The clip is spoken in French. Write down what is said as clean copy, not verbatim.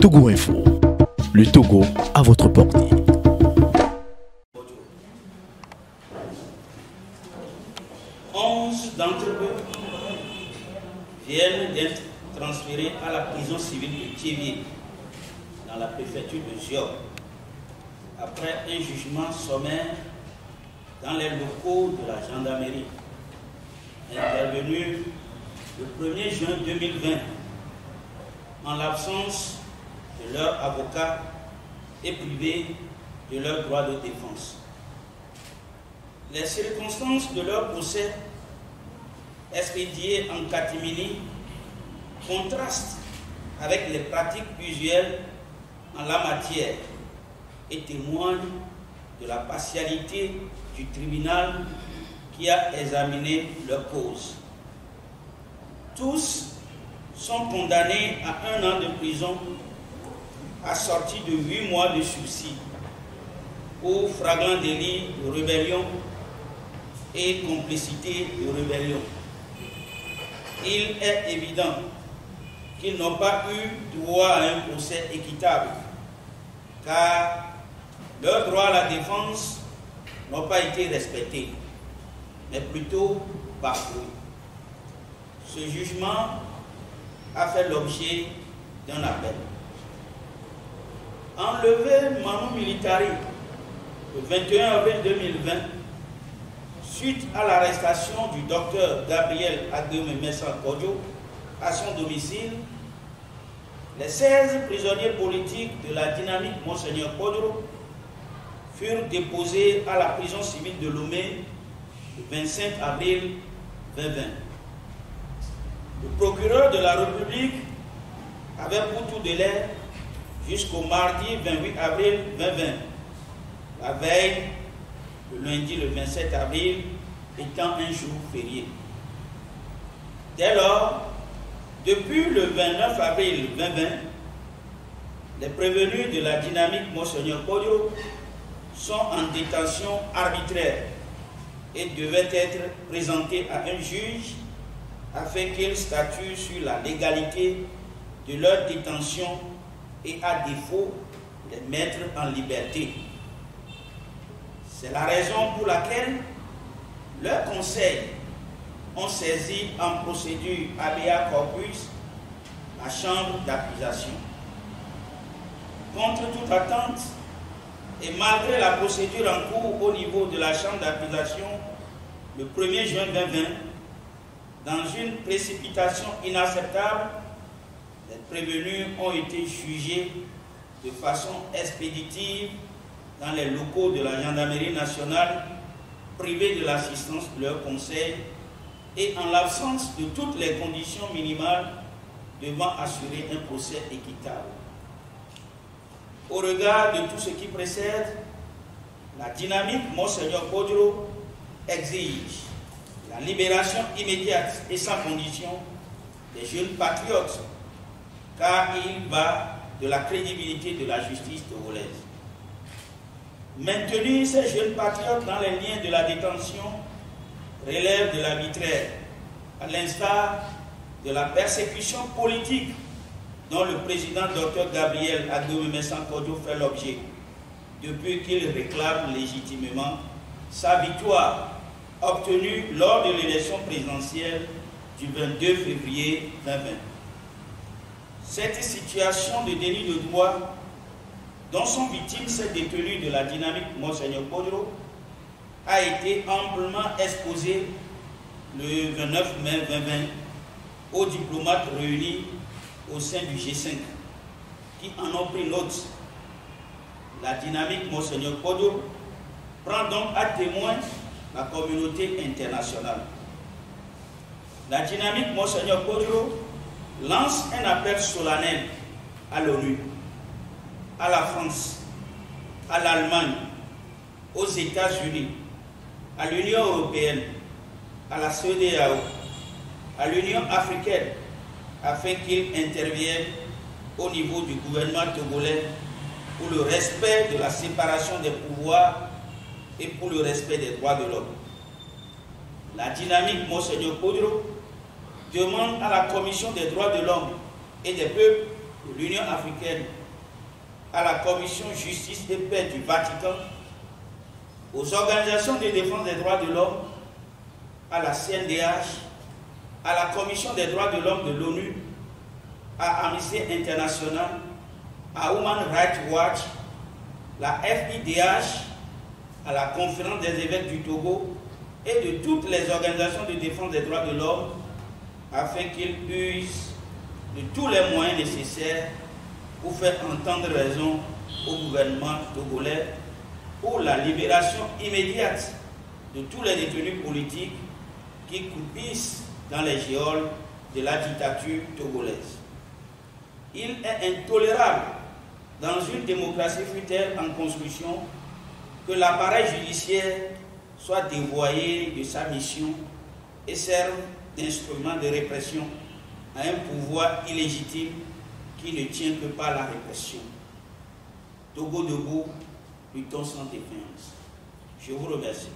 Togo Info, le Togo à votre portée. 11 d'entre eux viennent d'être transférés à la prison civile de Thiévié, dans la préfecture de Zior, après un jugement sommaire dans les locaux de la gendarmerie, intervenu le 1er juin 2020, en l'absence de leur avocat et privés de leur droit de défense. Les circonstances de leur procès, expédiés en catimini, contrastent avec les pratiques usuelles en la matière et témoignent de la partialité du tribunal qui a examiné leur cause. Tous sont condamnés à 1 an de prison assorti de 8 mois de sursis pour flagrant délit de rébellion et complicité de rébellion. Il est évident qu'ils n'ont pas eu droit à un procès équitable, car leurs droits à la défense n'ont pas été respectés, mais plutôt bafoués. Ce jugement a fait l'objet d'un appel. Enlevé Manu Militari le 21 avril 2020, suite à l'arrestation du docteur Gabriel Agueme Mensah Kodjo à son domicile, les 16 prisonniers politiques de la dynamique Monseigneur Kodjo furent déposés à la prison civile de Lomé le 25 avril 2020. Le procureur de la République avait pour tout délai jusqu'au mardi 28 avril 2020, la veille, le lundi le 27 avril étant un jour férié. Dès lors, depuis le 29 avril 2020, les prévenus de la dynamique Monseigneur Kodjo sont en détention arbitraire et devaient être présentés à un juge afin qu'il statue sur la légalité de leur détention et à défaut les mettre en liberté. C'est la raison pour laquelle leurs conseils ont saisi en procédure habeas corpus la chambre d'accusation. Contre toute attente et malgré la procédure en cours au niveau de la chambre d'accusation le 1er juin 2020, dans une précipitation inacceptable, les prévenus ont été jugés de façon expéditive dans les locaux de la gendarmerie nationale, privés de l'assistance de leur conseil et en l'absence de toutes les conditions minimales devant assurer un procès équitable. Au regard de tout ce qui précède, la dynamique Monseigneur Kodjo exige la libération immédiate et sans condition des jeunes patriotes, car il va de la crédibilité de la justice togolaise. Maintenir ces jeunes patriotes dans les liens de la détention relève de l'arbitraire, à l'instar de la persécution politique dont le président Dr Gabriel Agueme Mensah Kodjo fait l'objet depuis qu'il réclame légitimement sa victoire obtenue lors de l'élection présidentielle du 22 février 2020. Cette situation de déni de droit dont sont victimes ces détenus de la dynamique Monseigneur Kodjo a été amplement exposée le 29 mai 2020 aux diplomates réunis au sein du G5 qui en ont pris note. La dynamique Monseigneur Kodjo prend donc à témoin la communauté internationale. La dynamique Monseigneur Kodjo lance un appel solennel à l'ONU, à la France, à l'Allemagne, aux États-Unis, à l'Union européenne, à la CEDEAO, à l'Union africaine, afin qu'ils interviennent au niveau du gouvernement togolais pour le respect de la séparation des pouvoirs et pour le respect des droits de l'homme. La dynamique Monseigneur Kodjo demande à la Commission des droits de l'homme et des peuples de l'Union africaine, à la Commission Justice et Paix du Vatican, aux organisations de défense des droits de l'homme, à la CNDH, à la Commission des droits de l'homme de l'ONU, à Amnesty International, à Human Rights Watch, la FIDH, à la Conférence des évêques du Togo et de toutes les organisations de défense des droits de l'homme, afin qu'ils usent de tous les moyens nécessaires pour faire entendre raison au gouvernement togolais pour la libération immédiate de tous les détenus politiques qui croupissent dans les geôles de la dictature togolaise. Il est intolérable dans une démocratie fût-elle en construction que l'appareil judiciaire soit dévoyé de sa mission et serve d'instrument de répression à un pouvoir illégitime qui ne tient que par la répression. Togo debout, luttons sans défiance. Je vous remercie.